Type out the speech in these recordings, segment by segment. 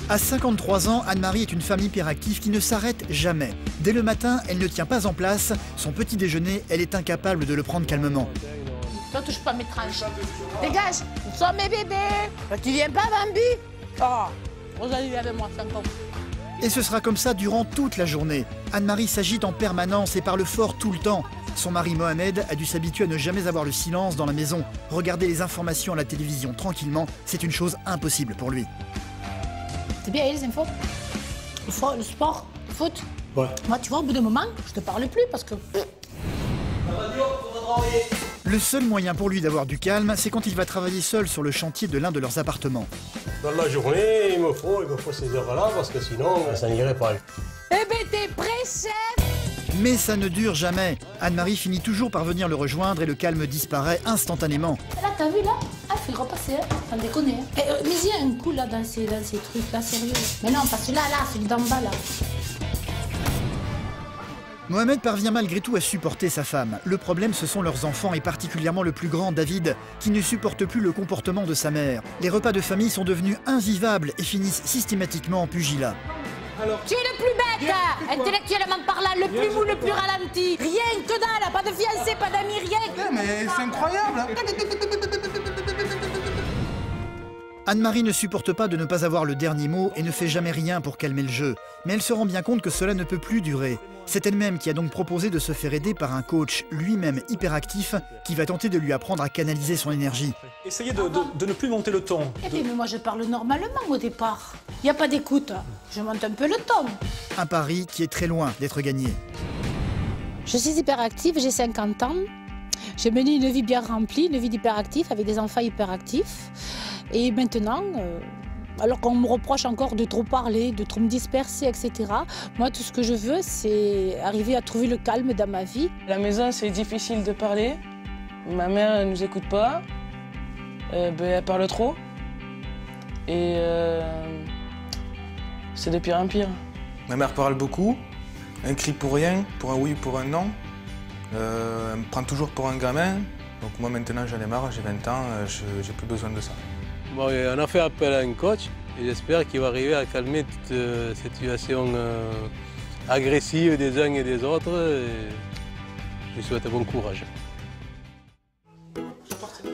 À 53 ans, Anne-Marie est une femme hyperactive qui ne s'arrête jamais. Dès le matin, elle ne tient pas en place. Son petit déjeuner, elle est incapable de le prendre calmement. Toi, touche pas mes tranches. Dégage, ce sont mes bébés. Tu viens pas, Bambi? Oh, Rosalie, viens avec moi, 5 ans. Et ce sera comme ça durant toute la journée. Anne-Marie s'agite en permanence et parle fort tout le temps. Son mari Mohamed a dû s'habituer à ne jamais avoir le silence dans la maison. Regarder les informations à la télévision tranquillement, c'est une chose impossible pour lui. C'est bien, les infos? Le sport, le foot? Ouais. Moi, tu vois, au bout d'un moment, je te parle plus parce que... Le seul moyen pour lui d'avoir du calme, c'est quand il va travailler seul sur le chantier de l'un de leurs appartements. Dans la journée, il me faut ces heures-là parce que sinon, ça n'irait pas. Eh ben, t'es prêt, chef? Mais ça ne dure jamais. Anne-Marie finit toujours par venir le rejoindre et le calme disparaît instantanément. Là, t'as vu, là? Ah, il faut repasser, hein? T'en déconnes, hein? Mais il y a un coup, là, dans ces trucs, là, sérieux. Mais non, pas celui-là, là, celui d'en bas, là. Mohamed parvient malgré tout à supporter sa femme. Le problème, ce sont leurs enfants et particulièrement le plus grand, David, qui ne supporte plus le comportement de sa mère. Les repas de famille sont devenus invivables et finissent systématiquement en pugilat. Alors, tu es le plus bête, intellectuellement parlant, le plus mou, le plus ralenti. Rien que dalle, pas de fiancé, pas d'amis, rien. Mais c'est incroyable. Anne-Marie ne supporte pas de ne pas avoir le dernier mot et ne fait jamais rien pour calmer le jeu. Mais elle se rend bien compte que cela ne peut plus durer. C'est elle-même qui a donc proposé de se faire aider par un coach, lui-même hyperactif, qui va tenter de lui apprendre à canaliser son énergie. Essayez de ne plus monter le ton. Eh bien, mais moi, je parle normalement au départ. Il n'y a pas d'écoute. Je monte un peu le ton. Un pari qui est très loin d'être gagné. Je suis hyperactive, j'ai 50 ans. J'ai mené une vie bien remplie, une vie d'hyperactif avec des enfants hyperactifs. Et maintenant, alors qu'on me reproche encore de trop parler, de trop me disperser, etc., moi, tout ce que je veux, c'est arriver à trouver le calme dans ma vie. À la maison, c'est difficile de parler. Ma mère ne nous écoute pas. Elle parle trop. Et c'est de pire en pire. Ma mère parle beaucoup. Elle crie pour rien, pour un oui, pour un non. Elle me prend toujours pour un gamin. Donc moi, maintenant, j'en ai marre, j'ai 20 ans, j'ai plus besoin de ça. Bon, on a fait appel à un coach et j'espère qu'il va arriver à calmer toute cette situation agressive des uns et des autres. Et je lui souhaite bon courage.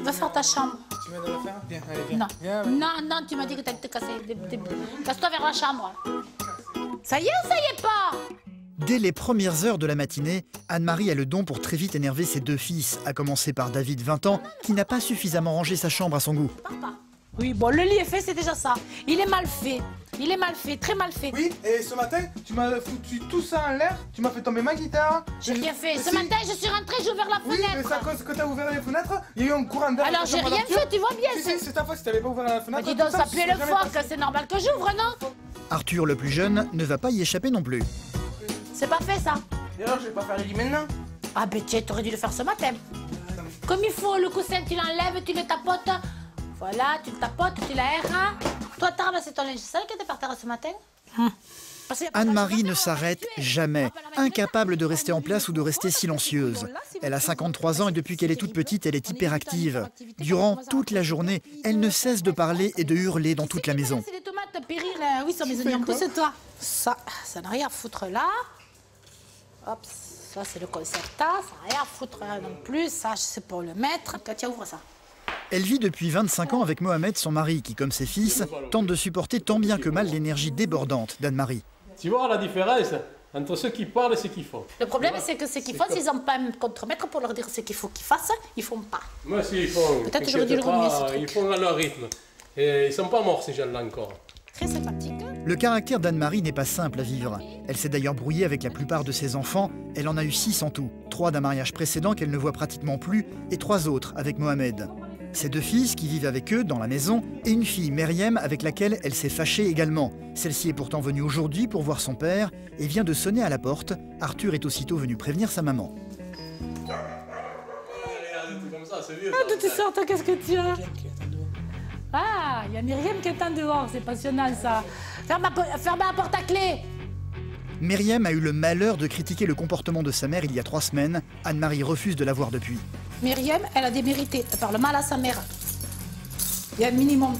Va faire ta chambre. Tu viens de la faire? Viens, allez, viens. Non, Viens, ouais. non, tu m'as dit que t'allais te casser. Casse-toi vers la chambre. Ça y est pas? Dès les premières heures de la matinée, Anne-Marie a le don pour très vite énerver ses deux fils, à commencer par David, 20 ans, qui n'a pas suffisamment rangé sa chambre à son goût. Papa. Oui, bon, le lit est fait, c'est déjà ça. Il est mal fait. Il est mal fait, très mal fait. Oui, et ce matin, tu m'as foutu tout ça en l'air, tu m'as fait tomber ma guitare. J'ai rien fait. Ce matin, je suis rentrée, j'ai ouvert la Oui, fenêtre. mais c'est à cause que t'as ouvert les fenêtres, il y a eu un courant d'air. Alors, j'ai rien fait, tu vois bien. Si, c'est ta faute si t'avais pas ouvert la fenêtre. Dis donc, ça plaît le phoque, c'est normal que j'ouvre, non? Arthur, le plus jeune, ne va pas y échapper non plus. C'est pas fait, ça. Et alors, je vais pas faire le lit maintenant. Ah, ben tiens, t'aurais dû le faire ce matin. Comme il faut, le coussin, tu l'enlèves, tu le tapotes. Voilà, tu le tapotes, tu l'aères. Toi, t'as ramassé ton linge sale qui était par terre ce matin? Anne-Marie ne s'arrête jamais, incapable de rester en place ou de rester silencieuse. Elle a 53 ans et depuis qu'elle est toute petite, elle est hyperactive. Durant toute la journée, elle ne cesse de parler et de hurler dans toute la maison. C'est des tomates péril, oui, sur mes oignons. Pousse-toi. Ça n'a rien à foutre là. Hop, ça c'est le concerta, ça n'a rien à foutre non plus. Ça, je sais pas le mettre. Katia, ouvre ça. Elle vit depuis 25 ans avec Mohamed, son mari, qui, comme ses fils, tente de supporter tant bien que mal l'énergie débordante d'Anne-Marie. Tu vois la différence entre ceux qui parlent et ceux qui font? Le problème, c'est que ceux qui font, s'ils n'ont pas un contremaître pour leur dire ce qu'il faut qu'ils fassent, ils font pas. Moi, s'ils font, peut-être que j'aurais dû le remuer, ce truc. ils font à leur rythme. Et ils sont pas morts, ces gens-là, encore. Très sympathique. Le caractère d'Anne-Marie n'est pas simple à vivre. Elle s'est d'ailleurs brouillée avec la plupart de ses enfants. Elle en a eu 6 en tout. 3 d'un mariage précédent qu'elle ne voit pratiquement plus et 3 autres avec Mohamed. Ses 2 fils qui vivent avec eux dans la maison et une fille, Myriam, avec laquelle elle s'est fâchée également. Celle-ci est pourtant venue aujourd'hui pour voir son père et vient de sonner à la porte. Arthur est aussitôt venu prévenir sa maman. Ah, d'où tu sors, toi, qu'est-ce que tu as? Ah, il y a Myriam qui attend dehors, c'est passionnant ça. Ferme la porte à clé. Myriam a eu le malheur de critiquer le comportement de sa mère il y a 3 semaines. Anne-Marie refuse de la voir depuis. Myriam, elle a démérité. Elle parle mal à sa mère. Il y a un minimum.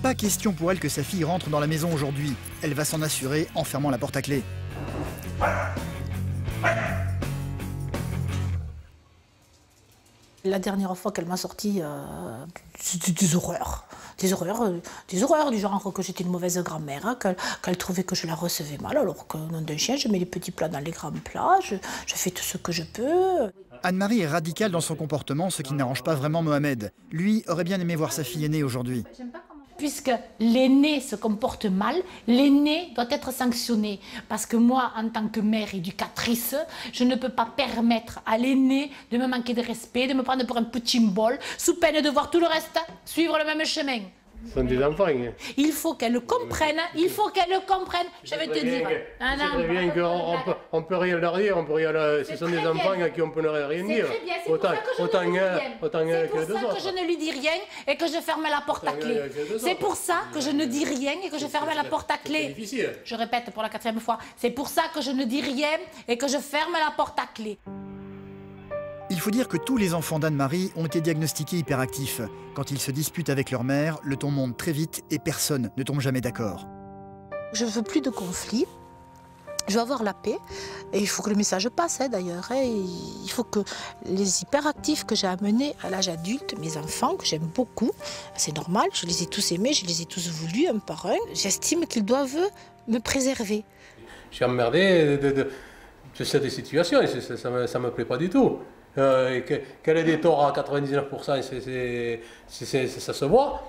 Pas question pour elle que sa fille rentre dans la maison aujourd'hui. Elle va s'en assurer en fermant la porte à clé. La dernière fois qu'elle m'a sorti, c'était des horreurs. Des horreurs du genre que j'étais une mauvaise grand-mère, hein, qu'elle trouvait que je la recevais mal, alors que nom d'un chien, je mets les petits plats dans les grands plats, je fais tout ce que je peux. Anne-Marie est radicale dans son comportement, ce qui n'arrange pas vraiment Mohamed. Lui aurait bien aimé voir sa fille aînée aujourd'hui. Puisque l'aîné se comporte mal, l'aîné doit être sanctionné. Parce que moi, en tant que mère éducatrice, je ne peux pas permettre à l'aîné de me manquer de respect, de me prendre pour un petit bol, sous peine de voir tout le reste suivre le même chemin. Ce sont des enfants. Hein. Il faut qu'elle le comprenne, il faut qu'elle le comprenne. Je vais te dire. C'est très bien qu'on ne peut rien leur dire, ce sont des enfants à qui on ne peut rien dire. Autant elle que les deux autres. C'est pour ça que je ne lui dis rien et que je ferme la porte à clé. C'est pour ça que je ne dis rien et que je ferme la porte à clé. Je répète pour la 4e fois. C'est pour ça que je ne dis rien et que je ferme la porte à clé. Il faut dire que tous les enfants d'Anne-Marie ont été diagnostiqués hyperactifs. Quand ils se disputent avec leur mère, le ton monte très vite et personne ne tombe jamais d'accord. Je ne veux plus de conflits. Je veux avoir la paix. Et il faut que le message passe, hein, d'ailleurs. Hein. Il faut que les hyperactifs que j'ai amenés à l'âge adulte, mes enfants, que j'aime beaucoup, c'est normal, je les ai tous aimés, je les ai tous voulus, un par un. J'estime qu'ils doivent me préserver. Je suis emmerdé de cette situation, ça me plaît pas du tout. Qu'elle ait des torts à 99%, ça se voit.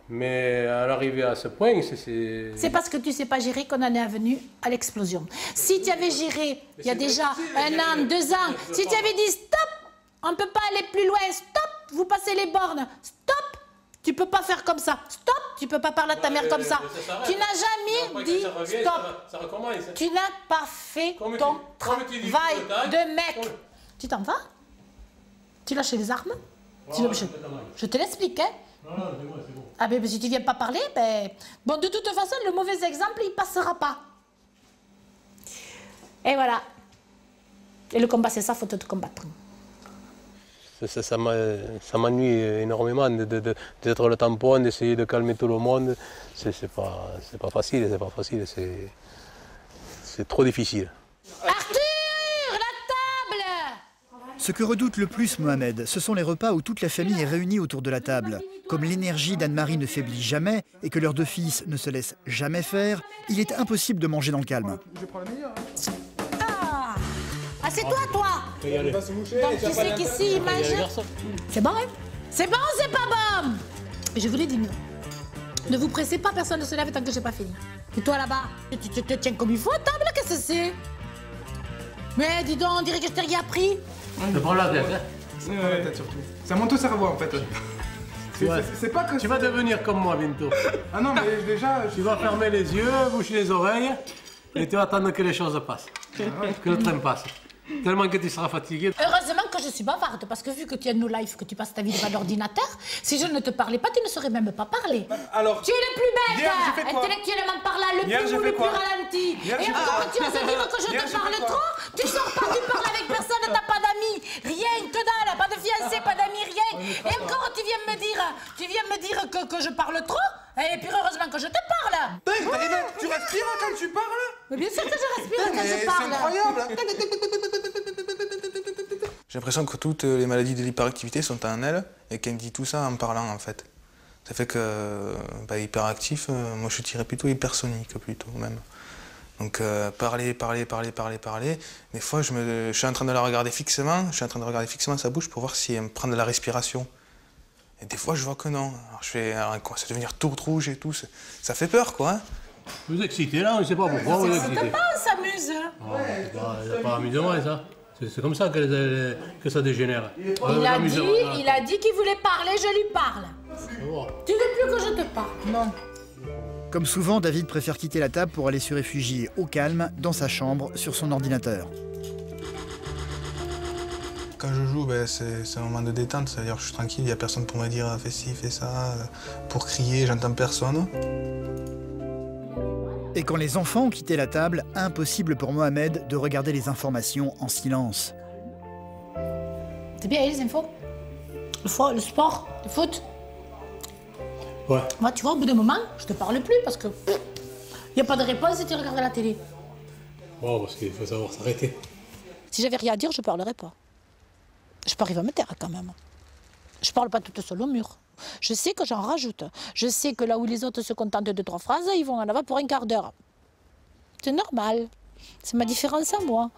Mais à l'arrivée à ce point, c'est parce que tu ne sais pas gérer qu'on en est venu à l'explosion. Si tu avais géré, il y a déjà 1 an, 2 ans, si tu avais dit stop, on ne peut pas aller plus loin, stop, vous passez les bornes, stop, tu ne peux pas faire comme ça, stop, tu ne peux pas parler à ta mère comme ça. Tu n'as jamais dit stop. Tu n'as pas fait ton travail de mec. Tu t'en vas? Tu lâches les armes? Je te l'explique, hein? Non, c'est bon, c'est bon. Ah ben si tu viens pas parler, ben... Bon, de toute façon, le mauvais exemple, il passera pas. Et voilà. Et le combat, c'est ça, faut te combattre. Ça m'ennuie énormément d'être le tampon, d'essayer de calmer tout le monde. C'est pas facile, c'est trop difficile. Arthur, la table! Ce que redoute le plus Mohamed, ce sont les repas où toute la famille est réunie autour de la table. Comme l'énergie d'Anne-Marie ne faiblit jamais et que leurs 2 fils ne se laissent jamais faire, il est impossible de manger dans le calme. Je prends le meilleur. Ah, c'est toi, toi! Il va se moucher. Donc tu sais qu'ici, il mange... C'est bon, hein? C'est bon ou c'est pas bon? Je vous l'ai dit, ne vous pressez pas, personne ne se lève tant que j'ai pas fini. Et toi, là-bas, tu te tiens comme il faut à table, qu'est-ce que c'est? Mais dis donc, on dirait que je t'ai rien appris. Je prends la tête, hein. C'est la tête surtout. Ça monte au cerveau en fait. C'est pas que... Tu vas devenir comme moi bientôt. Ah non, mais déjà... Tu vas fermer les yeux, boucher les oreilles et tu vas attendre que les choses passent. Que le train passe. Tellement que tu seras fatigué. Heureusement que je suis bavarde, parce que vu que tu as nos lives, que tu passes ta vie devant l'ordinateur, si je ne te parlais pas, tu ne saurais même pas parler. Alors... Tu es le plus bête, hier, j'ai fait quoi? Intellectuellement parlant, le plus mou, le plus ralenti. Hier, et encore, tu oses dire que je te parle trop? Tu sors pas, tu parles avec personne, t'as pas d'amis. Rien, que dalle, pas de fiancé, pas d'amis, rien. Et encore, tu viens me dire que je parle trop? Et puis heureusement que je te parle. Tu respires quand tu parles? Mais bien sûr que je respire quand je parle. C'est incroyable. J'ai l'impression que toutes les maladies de l'hyperactivité sont en elle et qu'elle dit tout ça en parlant en fait. Ça fait que hyperactif, moi je dirais plutôt hypersonique plutôt même. Donc parler. Des fois je suis en train de la regarder fixement, sa bouche pour voir si elle me prend de la respiration. Et des fois je vois que non. Alors je fais, quoi, ça va devenir tout rouge et tout, ça fait peur quoi. Hein. Vous excitez là, on ne sait pas pourquoi vous excitez. C'est pas, on s'amuse. C'est pas amusant ça. C'est comme ça que ça dégénère. Il a dit qu'il voulait parler, je lui parle. Tu veux plus que je te parle? Non. Comme souvent, David préfère quitter la table pour aller se réfugier au calme dans sa chambre sur son ordinateur. Quand je joue, c'est un moment de détente, c'est-à-dire que je suis tranquille, il n'y a personne pour me dire fais ci, fais ça, pour crier, j'entends personne. Et quand les enfants ont quitté la table, impossible pour Mohamed de regarder les informations en silence. C'est bien, les infos? Le sport, le foot? Ouais. Moi, tu vois, au bout d'un moment, je te parle plus parce que il n'y a pas de réponse et tu regardes la télé. Bon, parce qu'il faut savoir s'arrêter. Si j'avais rien à dire, je parlerais pas. Je peux arriver à me taire quand même. Je parle pas toute seule au mur. Je sais que j'en rajoute. Je sais que là où les autres se contentent de 3 phrases, ils vont en avoir pour un quart d'heure. C'est normal. C'est ma différence à moi.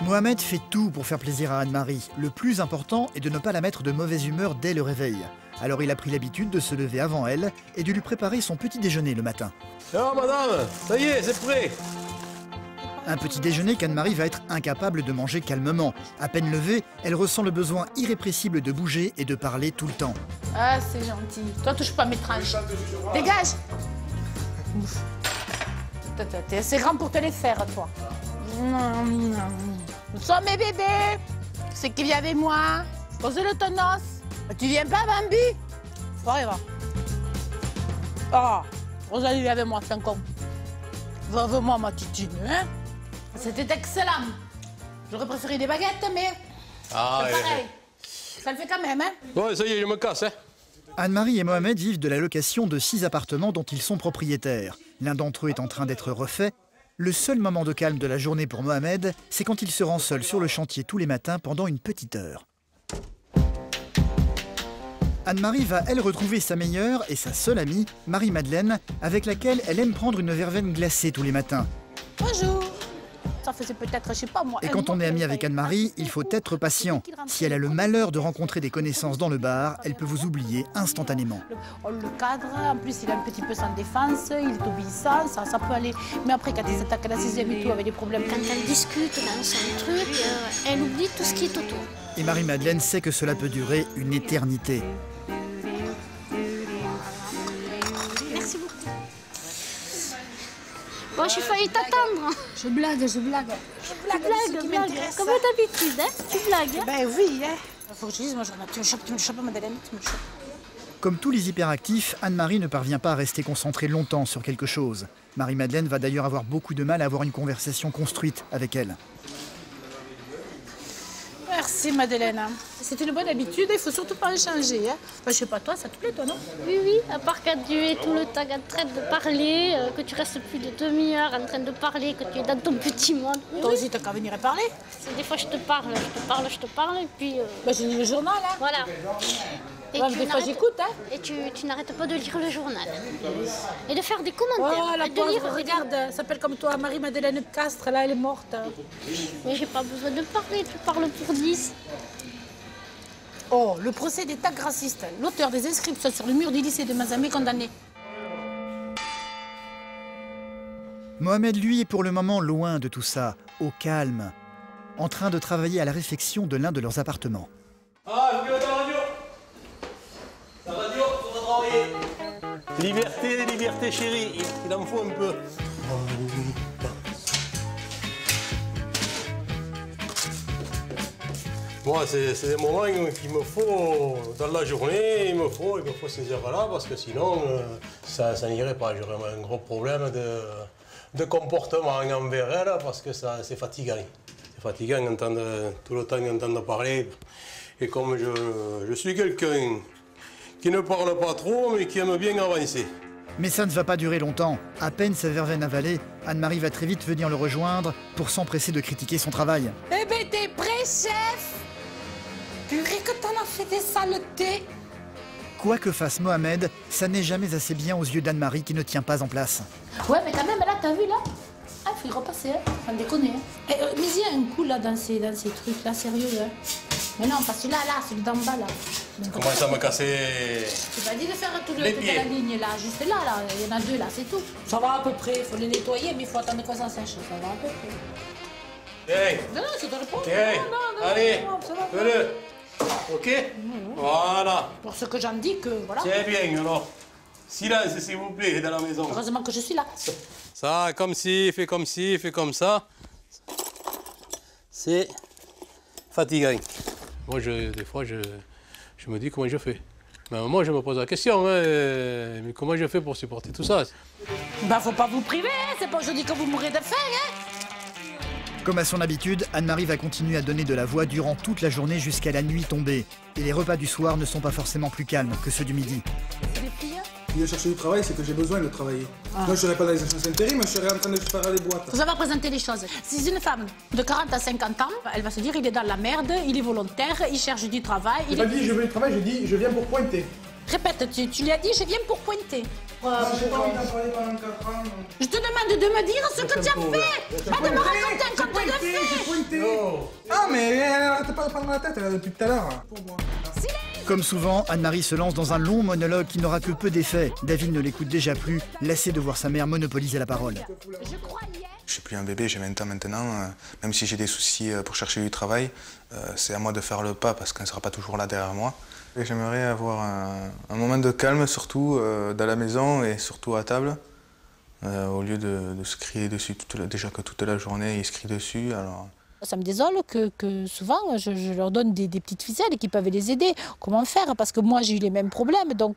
Mohamed fait tout pour faire plaisir à Anne-Marie. Le plus important est de ne pas la mettre de mauvaise humeur dès le réveil. Alors il a pris l'habitude de se lever avant elle et de lui préparer son petit déjeuner le matin. Alors madame, ça y est, c'est prêt. Un petit déjeuner qu'Anne-Marie va être incapable de manger calmement. À peine levée, elle ressent le besoin irrépressible de bouger et de parler tout le temps. Ah, c'est gentil. Toi, touche pas mes tranches. Dégage. Ouf. T'es assez grand pour te les faire, toi. Nous sommes mes bébés. C'est qui vient avec moi. Posez le tonnos. Tu viens pas, Bambi? Allez, va. Ah, Rosalie vient avec moi, c'est un con. Va avec moi, ma titine, hein? C'était excellent. J'aurais préféré des baguettes, mais Ah, c'est pareil. Ça le fait quand même, hein? Ouais, ça y est, je me casse, hein. Anne-Marie et Mohamed vivent de la location de 6 appartements dont ils sont propriétaires. L'un d'entre eux est en train d'être refait. Le seul moment de calme de la journée pour Mohamed, c'est quand il se rend seul sur le chantier tous les matins pendant une petite heure. Anne-Marie va, elle, retrouver sa meilleure et sa seule amie, Marie-Madeleine, avec laquelle elle aime prendre une verveine glacée tous les matins. Bonjour. Ça faisait peut-être, je sais pas moi. Et quand on est ami avec Anne-Marie, il faut être patient. Si elle a le malheur de rencontrer des connaissances dans le bar, elle peut vous oublier instantanément. On le cadre, en plus il est un petit peu sans défense, il est obéissant, ça peut aller. Mais après quand il s'attaque à la 6e et tout, avec des problèmes. Quand elle discute dans son truc, elle oublie tout ce qui est autour. Et Marie-Madeleine sait que cela peut durer une éternité. Merci beaucoup. Bon, j'ai failli t'attendre. Je blague. Tu blagues. Comme d'habitude, hein? Tu blagues, hein? Ben oui, hein. Faut que je dise, moi tu me chopes, Madeleine, tu me chopes. Comme tous les hyperactifs, Anne-Marie ne parvient pas à rester concentrée longtemps sur quelque chose. Marie-Madeleine va d'ailleurs avoir beaucoup de mal à avoir une conversation construite avec elle. Merci Madeleine. C'est une bonne habitude, il faut surtout pas en changer. Hein. Enfin, je sais pas, toi, ça te plaît, toi, non? Oui, à part quand tu es tout le temps en train de parler, que tu restes plus de demi-heure en train de parler, que tu es dans ton petit monde. Toi aussi, t'as qu'à venir et parler. Des fois, je te parle, et puis... Ben, j'ai lu le journal, hein. Voilà. Et ouais, des fois, j'écoute, hein. Et tu n'arrêtes pas de lire le journal. Et de faire des commentaires. Oh, la de pauvre, lire regarde, elle s'appelle comme toi, Marie-Madeleine Castres, là, elle est morte. Mais j'ai pas besoin de parler, tu parles pour 10. Oh, le procès des tags racistes. L'auteur des inscriptions sur le mur du lycée de Mazamet condamné. Mohamed, lui, est pour le moment loin de tout ça, au calme, en train de travailler à la réfection de l'un de leurs appartements. Ah, je vais la radio. La radio, on va travailler. Liberté chérie, il en faut un peu. Moi, c'est des moments qu'il me faut dans la journée, il me faut ces heures-là, parce que sinon, ça n'irait pas. J'aurais un gros problème de comportement envers elle, parce que c'est fatigant. C'est fatigant tout le temps d'entendre parler. Et comme je suis quelqu'un qui ne parle pas trop, mais qui aime bien avancer. Mais ça ne va pas durer longtemps. À peine sa verveine avalée, Anne-Marie va très vite venir le rejoindre pour s'empresser de critiquer son travail. Eh ben, t'es prêt, chef? Purée que t'en as fait des saletés. Quoi que fasse Mohamed, ça n'est jamais assez bien aux yeux d'Anne-Marie qui ne tient pas en place. Ouais, mais quand même, là, t'as vu, là? Ah, il faut y repasser, hein. Sans déconner, hein. Mais il y a un coup, là, dans ces trucs, là, sérieux, hein. Mais non, pas celui-là, celui d'en bas, là. Tu commences à me casser Tu m'as dit de faire toute la ligne, là. Juste là, il y en a 2, là, c'est tout. Ça va à peu près. Il faut les nettoyer, mais il faut attendre que ça sèche. Ça va à peu près. Hey. Non, tu dois répondre. Hey. Non, allez, ça va. fais-le. Ok. Voilà. Pour ce que j'en dis, que voilà. C'est bien, alors. Silence, s'il vous plaît, dans la maison. Heureusement que je suis là. Ça, comme ci, fais comme ça. C'est fatigant. Moi, des fois, je me dis comment je fais. Mais moi, je me pose la question, hein, mais comment je fais pour supporter tout ça? Bah, faut pas vous priver, hein. C'est pas aujourd'hui que vous mourrez de faim, hein. Comme à son habitude, Anne-Marie va continuer à donner de la voix durant toute la journée jusqu'à la nuit tombée. Et les repas du soir ne sont pas forcément plus calmes que ceux du midi. Si je cherche du travail, c'est que j'ai besoin de travailler. Moi, je serais pas dans les agences intérim, mais je serais en train de faire les boîtes. Vous avez présenté les choses. Si une femme de 40 à 50 ans, elle va se dire il est dans la merde, il est volontaire, il cherche du travail. J'ai pas dit je veux du travail, j'ai dit je viens pour pointer. Répète, tu lui as dit je viens pour pointer. Non, j'ai pas envie d'en parler pendant 4 ans. Je te demande de me dire ce que tu as fait, pas de me raconter un conte de fées. J'ai pointé. Ah, mais elle arrête pas de prendre la tête là, depuis tout à l'heure. Comme souvent, Anne-Marie se lance dans un long monologue qui n'aura que peu d'effet. David ne l'écoute déjà plus, lassé de voir sa mère monopoliser la parole. Je suis plus un bébé, j'ai 20 ans maintenant. Même si j'ai des soucis pour chercher du travail, c'est à moi de faire le pas parce qu'elle ne sera pas toujours là derrière moi. J'aimerais avoir un moment de calme, surtout dans la maison et surtout à table, au lieu de se crier dessus. Déjà que toute la journée, ils se crient dessus. Alors... Ça me désole que souvent, je leur donne des petites ficelles qui peuvent les aider. Comment faire? Parce que moi, j'ai eu les mêmes problèmes. Donc,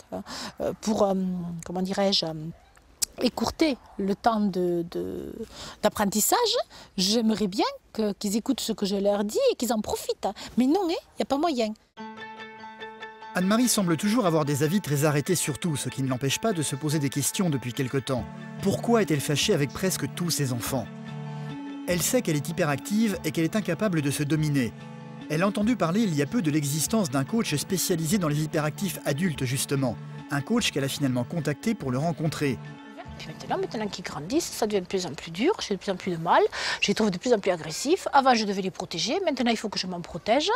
pour, comment dirais-je, écourter le temps d'apprentissage, j'aimerais bien qu'ils écoutent ce que je leur dis et qu'ils en profitent. Mais non, il n'y a pas moyen. Anne-Marie semble toujours avoir des avis très arrêtés sur tout, ce qui ne l'empêche pas de se poser des questions depuis quelque temps. Pourquoi est-elle fâchée avec presque tous ses enfants? Elle sait qu'elle est hyperactive et qu'elle est incapable de se dominer. Elle a entendu parler il y a peu de l'existence d'un coach spécialisé dans les hyperactifs adultes, justement. Un coach qu'elle a finalement contacté pour le rencontrer. Maintenant qu'ils grandissent, ça devient de plus en plus dur, j'ai de plus en plus de mal, je les trouve de plus en plus agressifs. Avant, je devais les protéger, maintenant, il faut que je m'en protège.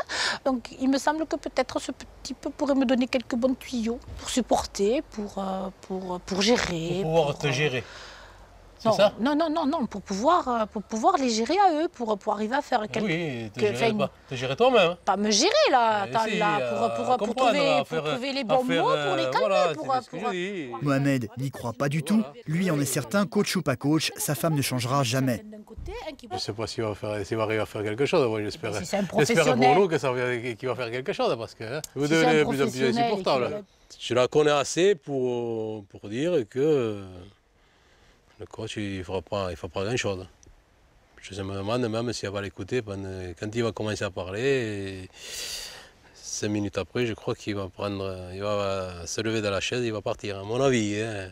Donc, il me semble que peut-être ce petit peu pourrait me donner quelques bons tuyaux pour supporter, pour gérer. Pour pouvoir te gérer. C'est Non, ça? non, pour pouvoir les gérer à eux, pour arriver à faire quelque Oui, te gérer toi-même. Pas me gérer là, pour comprendre, trouver les bons mots, pour les calmer. Voilà, Mohamed n'y croit pas du tout. Lui en est certain, coach ou pas coach, sa femme ne changera jamais. Je ne sais pas s'il va arriver à faire quelque chose. Moi, j'espère Si c'est un pour professionnel. nous qu'il va faire quelque chose parce que vous Si c'est devenez un de plus en plus insupportable. Je la connais assez pour dire que le coach, il ne fera pas grand-chose. Je me demande même si elle va l'écouter quand il va commencer à parler. 5 minutes après, je crois qu'il va se lever de la chaise, il va partir, à mon avis. Hein.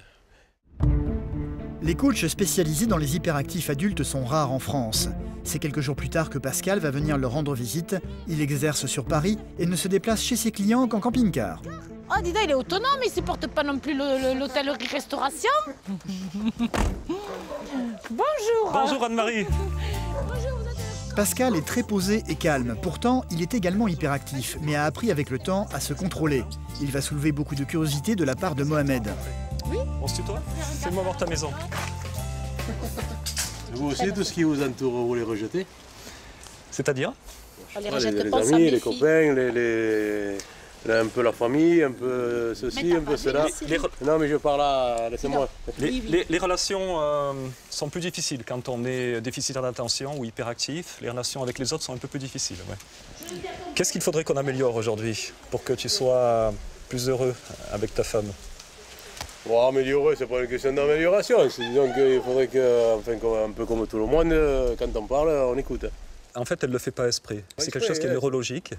Les coachs spécialisés dans les hyperactifs adultes sont rares en France. C'est quelques jours plus tard que Pascal va venir leur rendre visite. Il exerce sur Paris et ne se déplace chez ses clients qu'en camping-car. Oh, Dida, il est autonome, il ne supporte pas non plus l'hôtellerie-restauration. Bonjour. Bonjour Anne-Marie. Pascal est très posé et calme. Pourtant, il est également hyperactif, mais a appris avec le temps à se contrôler. Il va soulever beaucoup de curiosité de la part de Mohamed. Oui. On se tutoie? Fais-moi voir ta maison. Vous aussi, tout ce qui vous entoure, vous les rejetez? C'est-à-dire? Les amis, les copains, un peu la famille, un peu ceci, un peu cela. Non, mais je parle là, laissez-moi. Les relations sont plus difficiles quand on est déficitaire d'attention ou hyperactif. Les relations avec les autres sont un peu plus difficiles. Ouais. Qu'est-ce qu'il faudrait qu'on améliore aujourd'hui pour que tu sois plus heureux avec ta femme? Bon, améliorer, c'est pas une question d'amélioration. Disons qu'il faudrait que, enfin, un peu comme tout le monde, quand on parle, on écoute. En fait, elle ne le fait pas exprès. C'est quelque chose qui est neurologique.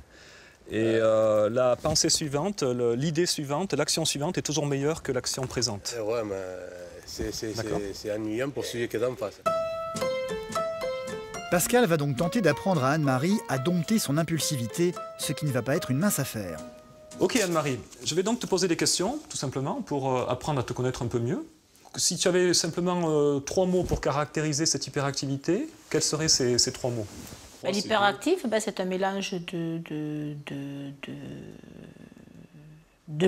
Et la pensée suivante, l'idée suivante, l'action suivante est toujours meilleure que l'action présente. Ouais, mais c'est ennuyant pour celui qui est en face. Pascal va donc tenter d'apprendre à Anne-Marie à dompter son impulsivité, ce qui ne va pas être une mince affaire. Ok Anne-Marie, je vais donc te poser des questions, tout simplement, pour apprendre à te connaître un peu mieux. Si tu avais simplement 3 mots pour caractériser cette hyperactivité, quels seraient ces 3 mots? L'hyperactif, c'est un mélange de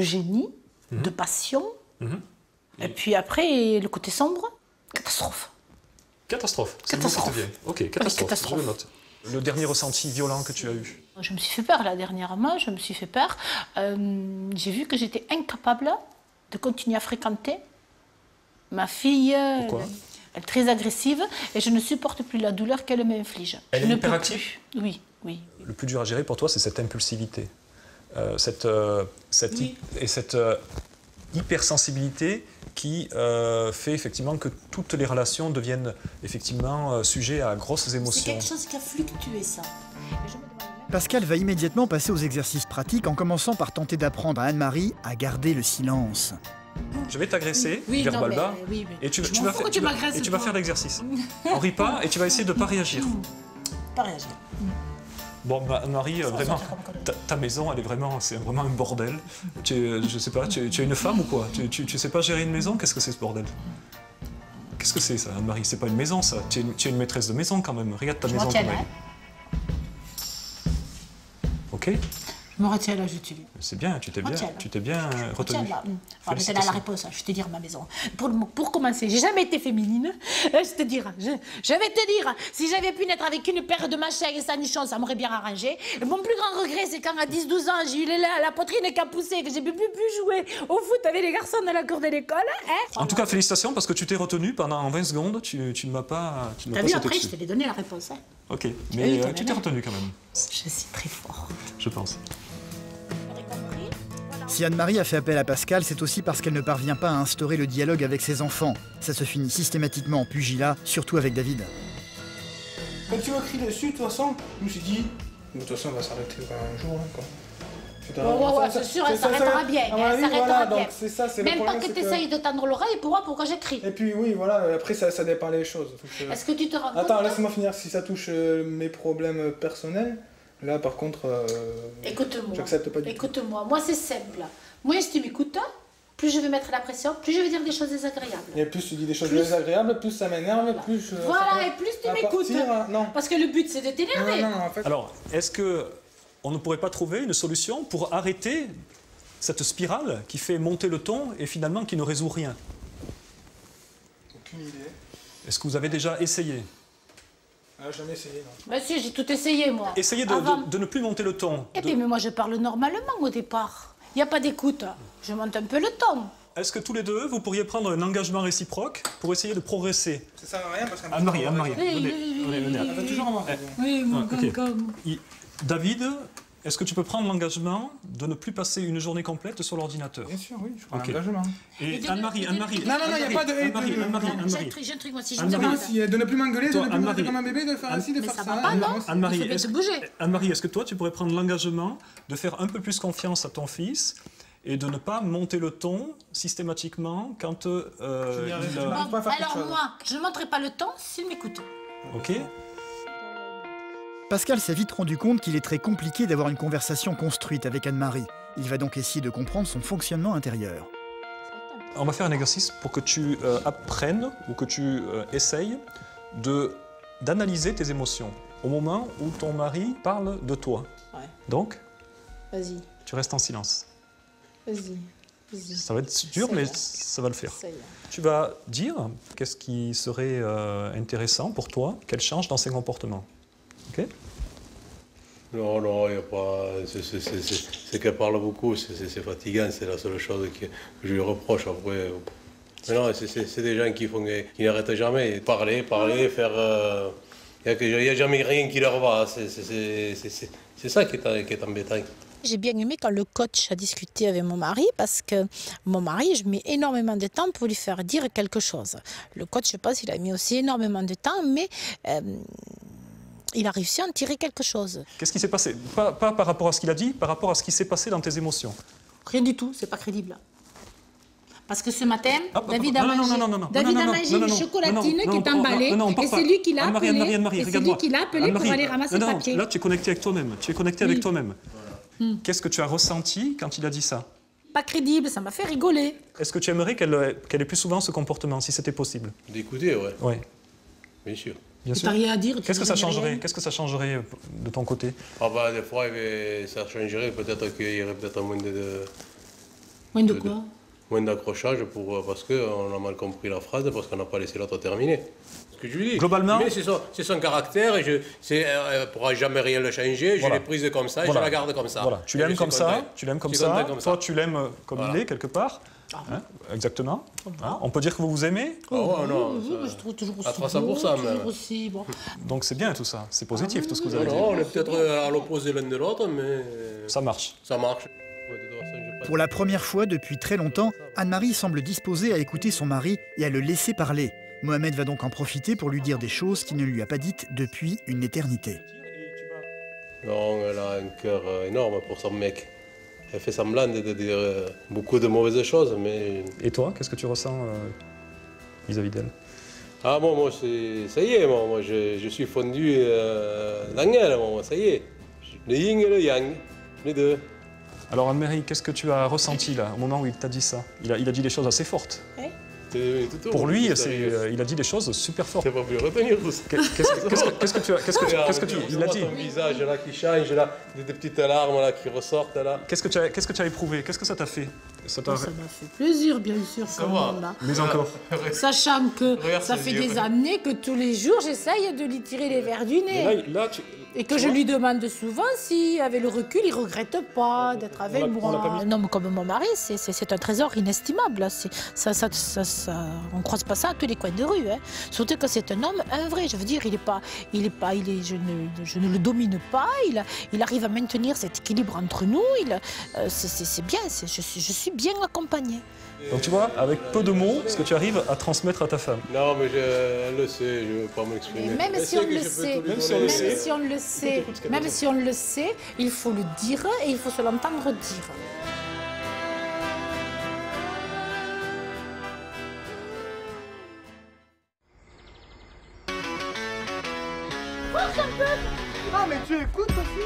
génie, de passion, et puis après, le côté sombre, catastrophe. Catastrophe, c'est catastrophe. Bien. Ok, catastrophe, je le note. Le dernier ressenti violent que tu as eu? Je me suis fait peur, là, dernièrement, je me suis fait peur. J'ai vu que j'étais incapable de continuer à fréquenter ma fille. Pourquoi? Elle est très agressive et je ne supporte plus la douleur qu'elle m'inflige. Elle est hyperactive? Oui, oui. Le plus dur à gérer pour toi, c'est cette impulsivité. Cette hypersensibilité qui fait effectivement que toutes les relations deviennent effectivement sujets à grosses émotions. C'est quelque chose qui a fluctué, ça. Pascal va immédiatement passer aux exercices pratiques en commençant par tenter d'apprendre à Anne-Marie à garder le silence. Je vais t'agresser Oui, non, verbalement mais et tu m'en vas fous que tu m'agresses, faire toi. l'exercice. On rit pas et tu vas essayer de ne pas réagir. Pas réagir. Bon, Marie, vraiment, ta maison, elle est vraiment, c'est vraiment un bordel. Je sais pas, tu es une femme ou quoi? Tu sais pas gérer une maison? Qu'est-ce que c'est ce bordel? Qu'est-ce que c'est ça, Anne-Marie? C'est pas une maison, ça. Tu es une maîtresse de maison quand même. Regarde ta maison quand même. Ok? Je me retiens là, je te dis. C'est bien, tu t'es bien retenu. Enfin, mais c'est là la réponse, je te dire ma maison. Pour commencer, j'ai jamais été féminine. Je vais te dire, si j'avais pu naître avec une paire de machins et sans nichon, ça m'aurait bien arrangé. Mon plus grand regret, c'est quand à 10-12 ans, j'ai eu la poitrine qui a poussé, que j'ai pu jouer au foot avec les garçons dans la cour de l'école. Hein. En tout cas, félicitations parce que tu t'es retenu pendant 20 secondes. Tu ne m'as pas. T'as vu, après, je t'ai donné la réponse. Hein. Ok, mais tu t'es retenu quand même. Je suis très forte. Je pense. Si Anne-Marie a fait appel à Pascal, c'est aussi parce qu'elle ne parvient pas à instaurer le dialogue avec ses enfants. Ça se finit systématiquement en pugilat, surtout avec David. Quand tu m'as crié dessus, de toute façon, je me suis dit, de toute façon, on va s'arrêter un jour. Hein, quoi. Ouais, c'est sûr, elle s'arrêtera bien. Elle s'arrêtera bien. C'est ça, c'est même pas que tu essayes de tendre l'oreille pour voir pourquoi j'écris. Et puis oui, voilà, après ça dépend les choses. Est-ce que tu te rends compte? Attends, laisse-moi finir. Si ça touche mes problèmes personnels, là par contre, écoute-moi. J'accepte pas du tout. Écoute-moi, moi c'est simple. Moins si tu m'écoutes, plus je vais mettre la pression, plus je vais dire des choses désagréables. Et plus tu dis des choses désagréables, plus ça m'énerve, plus je... Voilà, et plus tu m'écoutes. Non. Parce que le but c'est de t'énerver. Non, en fait... Alors, est-ce qu'on ne pourrait pas trouver une solution pour arrêter cette spirale qui fait monter le ton et finalement qui ne résout rien? Aucune idée. Est-ce que vous avez déjà essayé? Jamais essayé, non. Bah si, j'ai tout essayé, moi. Essayez de ne plus monter le ton. Et puis, mais moi, je parle normalement au départ. Il n'y a pas d'écoute. Je monte un peu le ton. Est-ce que tous les deux, vous pourriez prendre un engagement réciproque pour essayer de progresser? Ça sert à rien parce qu'elle Anne-Marie, Oui. venez. Elle va toujours avoir raison. Oui, mon comme. David, est-ce que tu peux prendre l'engagement de ne plus passer une journée complète sur l'ordinateur? Bien sûr, oui, je prends Ok. l'engagement. Et Anne-Marie. Non, il n'y a pas de... J'ai un truc, moi, si je Anne-Marie, demande. de ne plus m'engueuler, de Toi, ne plus me Anne-Marie. traiter comme un bébé, de faire ainsi, de Mais faire ça ça. va pas, non? Anne-Marie, Il faut bien se bouger. Anne-Marie, est-ce que toi, tu pourrais prendre l'engagement de faire un peu plus confiance à ton fils et de ne pas monter le ton systématiquement quand n'y arrive Bon, pas à faire quelque alors chose. moi, je ne monterai pas le ton s'il m'écoute. Ok? Pascal s'est vite rendu compte qu'il est très compliqué d'avoir une conversation construite avec Anne-Marie. Il va donc essayer de comprendre son fonctionnement intérieur. On va faire un exercice pour que tu apprennes ou que tu essayes d'analyser tes émotions au moment où ton mari parle de toi. Ouais. Donc, Vas-y, tu restes en silence. vas-y. Ça va être dur, mais ça va le faire. Tu vas dire qu'est-ce qui serait intéressant pour toi qu'elle change dans ses comportements. Ok? Non, il n'y a pas. C'est qu'elle parle beaucoup, c'est fatigant, c'est la seule chose que je lui reproche. Après, mais non, c'est des gens qui n'arrêtent jamais. Parler, faire. Il n'y a jamais rien qui leur va. C'est ça qui est embêtant. J'ai bien aimé quand le coach a discuté avec mon mari parce que mon mari, je mets énormément de temps pour lui faire dire quelque chose. Le coach, je pense, il a mis aussi énormément de temps, mais il a réussi à en tirer quelque chose. Qu'est-ce qui s'est passé? Pas par rapport à ce qu'il a dit, par rapport à ce qui s'est passé dans tes émotions. Rien du tout, c'est pas crédible. Parce que ce matin, David a non, mangé une chocolatine qui est emballée et c'est lui qui l'a appelé. Anne-Marie, C'est lui qui l'a appelé pour aller ramasser le papier. Là, tu es connecté avec toi-même. Tu es connecté avec toi-même. Qu'est-ce que tu as ressenti quand il a dit ça? Pas crédible, ça m'a fait rigoler. Est-ce que tu aimerais qu'elle ait plus souvent ce comportement, si c'était possible? D'écouter, ouais. Oui. Bien sûr. Bien Tu sûr. n'as rien à dire. Qu'est-ce que ça changerait? Qu'est-ce que ça changerait de ton côté? Ah bah, des fois, ça changerait. Peut-être qu'il y aurait peut-être moins de Moins de quoi? moins d'accrochage parce qu'on a mal compris la phrase, parce qu'on n'a pas laissé l'autre terminer. Ce que je lui dis. Globalement, mais c'est son caractère et elle ne pourra jamais rien le changer. Voilà. Je l'ai prise comme ça et Voilà. je la garde comme ça. Voilà. Tu Et l'aimes je comme suis ça, content. tu l'aimes comme Je suis content ça, comme toi ça. tu l'aimes comme il est quelque part. Hein? Exactement. Hein? On peut dire que vous vous aimez. Ah ouais, non, Je trouve toujours aussi à 300%, beau, même. toujours aussi bon. Donc c'est bien tout ça, c'est positif tout ce que vous avez dit. Non, on est peut-être à l'opposé l'un de l'autre, mais Ça marche. ça marche. Ouais, de toute façon, je Pour la première fois depuis très longtemps, Anne-Marie semble disposée à écouter son mari et à le laisser parler. Mohamed va donc en profiter pour lui dire des choses qu'il ne lui a pas dites depuis une éternité. Non, elle a un cœur énorme pour son mec. Elle fait semblant de dire beaucoup de mauvaises choses, mais... Et toi, qu'est-ce que tu ressens vis-à-vis d'elle? Ah, moi ça y est, moi je suis fondu dans elle, moi, ça y est. Le yin et le yang, les deux. Alors Anne-Marie, qu'est-ce que tu as ressenti là, au moment où il t'a dit ça? Il a dit des choses assez fortes. Oui. Pour lui, il a dit des choses super fortes. C'est pas pu retenir tout ça. Qu'est-ce que tu il a dit? Ton visage là qui change, là, des petites larmes là qui ressortent là. Qu'est-ce que tu as éprouvé? Qu'est-ce que ça t'a fait? Ça m'a fait plaisir, bien sûr, quand même. Là. Mais encore. Sachant que Regarde ça ses fait yeux. des années que tous les jours, j'essaye de lui tirer les verres du nez. Et que je lui demande souvent si, avec le recul, il ne regrette pas d'être avec moi. Un homme comme mon mari, c'est un trésor inestimable. On ne croise pas ça à tous les coins de rue. Hein. Surtout que c'est un homme, un vrai. Je veux dire, je ne le domine pas. Il arrive à maintenir cet équilibre entre nous. C'est bien, je suis bien accompagnée. Donc tu vois, avec peu de mots, ce que tu arrives à transmettre à ta femme. Non, mais elle le sait, je ne veux pas m'exprimer. Même si on le sait, il faut le dire et il faut se l'entendre dire. Ah, mais tu écoutes aussi.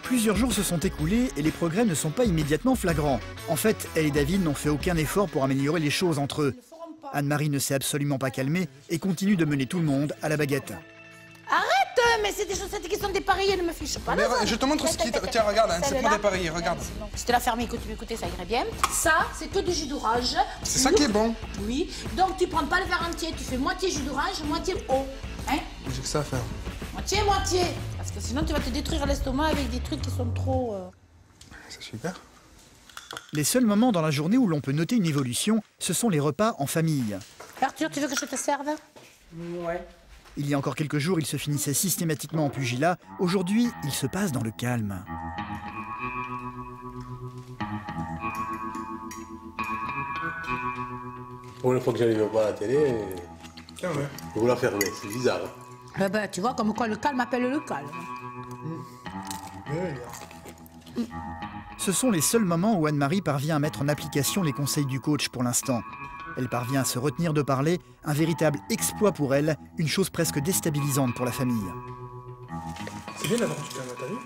Plusieurs jours se sont écoulés et les progrès ne sont pas immédiatement flagrants. En fait, elle et David n'ont fait aucun effort pour améliorer les choses entre eux. Anne-Marie ne s'est absolument pas calmée et continue de mener tout le monde à la baguette. Arrête, mais c'est des chaussettes qui sont dépareillées, ne me fiche pas. Je te montre ce qui... Tiens, regarde, c'est pas dépareillé, regarde. Si tu la fermes, tu m'écoutais, ça irait bien. Ça, c'est que du jus d'orange. C'est ça qui est bon. Oui, donc tu prends pas le verre entier, tu fais moitié jus d'orange, moitié eau. Hein? J'ai que ça à faire. Moitié. Parce que sinon, tu vas te détruire l'estomac avec des trucs qui sont trop... C'est super. Les seuls moments dans la journée où l'on peut noter une évolution, ce sont les repas en famille. Arthur, tu veux que je te serve? Ouais. Il y a encore quelques jours, il se finissait systématiquement en pugilat. Aujourd'hui, il se passe dans le calme. Pour une fois que j'arrive pas à la télé, vous la fermez, c'est bizarre. Eh ben, tu vois, comme quoi le calme appelle le calme. Ce sont les seuls moments où Anne-Marie parvient à mettre en application les conseils du coach pour l'instant. Elle parvient à se retenir de parler, un véritable exploit pour elle, une chose presque déstabilisante pour la famille. C'est bien d'avoir du calme, t'as vu?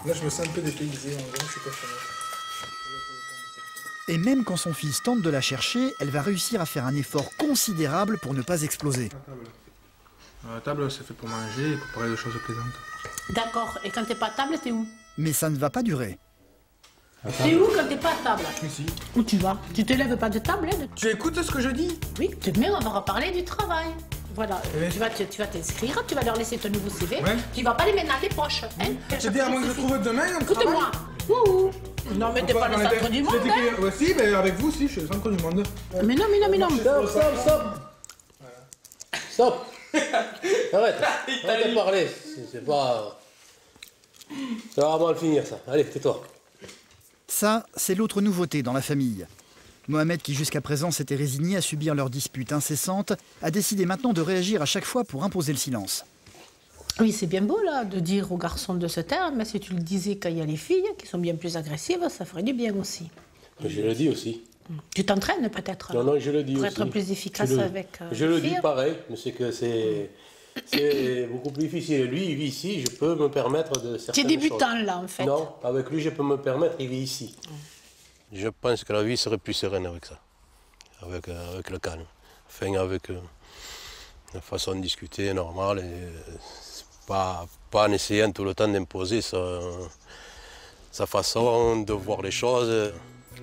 Là, je me sens un peu dépaysé, en gros, je sais pas comment. Et même quand son fils tente de la chercher, elle va réussir à faire un effort considérable pour ne pas exploser. La table, c'est fait pour manger et pour parler de choses plaisantes. D'accord, et quand t'es pas à table, t'es où? Mais ça ne va pas durer. T'es où quand t'es pas à table? Ici. Où tu vas? Tu te lèves pas de table, hein? Tu écoutes ce que je dis? Oui, mais on va reparler du travail. Voilà, tu vas t'inscrire, tu vas leur laisser ton nouveau CV, tu vas pas les mettre dans les poches. Hein? J'ai dit à moins que je trouve demain un travail. Écoute-moi. Ouh. Non, mais t'es pas le centre du monde, hein? Ouais, si, mais avec vous, si, je suis le centre du monde. Mais non. Stop. Arrête, arrête de parler, c'est pas... Ça va mal finir ça, allez, tais-toi. Ça, c'est l'autre nouveauté dans la famille. Mohamed, qui jusqu'à présent s'était résigné à subir leurs disputes incessantes, a décidé maintenant de réagir à chaque fois pour imposer le silence. Oui, c'est bien beau là de dire aux garçons de se taire, mais si tu le disais quand il y a les filles qui sont bien plus agressives, ça ferait du bien aussi. Je le dis aussi. Tu t'entraînes peut-être? Non, je le dis pour aussi. Être plus efficace avec je le dis pareil, mais c'est que c'est beaucoup plus difficile. Lui, il vit ici, je peux me permettre de certaines choses. Tu es débutant là en fait. Non, avec lui, je peux me permettre, il vit ici. Je pense que la vie serait plus sereine avec ça, avec le calme. Enfin, avec la façon de discuter normale, et pas en essayant tout le temps d'imposer sa façon de voir les choses.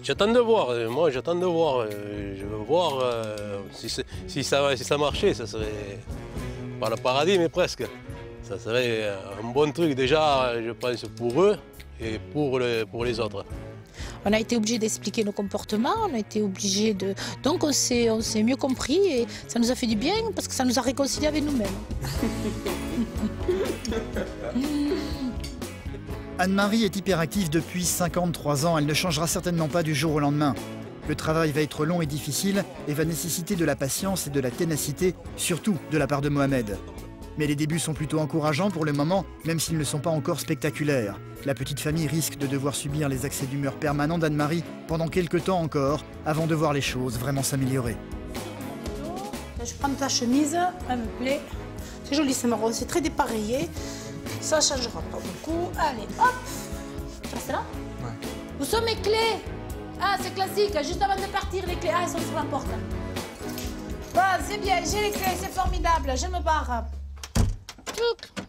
J'attends de voir, moi j'attends de voir. Je veux voir si ça marchait, ça serait pas le paradis, mais presque. Ça serait un bon truc déjà, je pense, pour eux et pour les autres. On a été obligé d'expliquer nos comportements, on a été obligé de... Donc on s'est mieux compris et ça nous a fait du bien parce que ça nous a réconciliés avec nous-mêmes. Anne-Marie est hyperactive depuis 53 ans. Elle ne changera certainement pas du jour au lendemain. Le travail va être long et difficile et va nécessiter de la patience et de la ténacité, surtout de la part de Mohamed. Mais les débuts sont plutôt encourageants pour le moment, même s'ils ne sont pas encore spectaculaires. La petite famille risque de devoir subir les accès d'humeur permanents d'Anne-Marie pendant quelques temps encore, avant de voir les choses vraiment s'améliorer. Je prends ta chemise, elle me plaît. C'est joli, c'est marron, c'est très dépareillé. Ça ne changera pas beaucoup. Allez, hop. Tu restes là? Ouais. Où sont mes clés? Ah, c'est classique, juste avant de partir, les clés. Ah, elles sont sur la porte. Bon, c'est bien, j'ai les clés, c'est formidable, je me barre. Tchouk.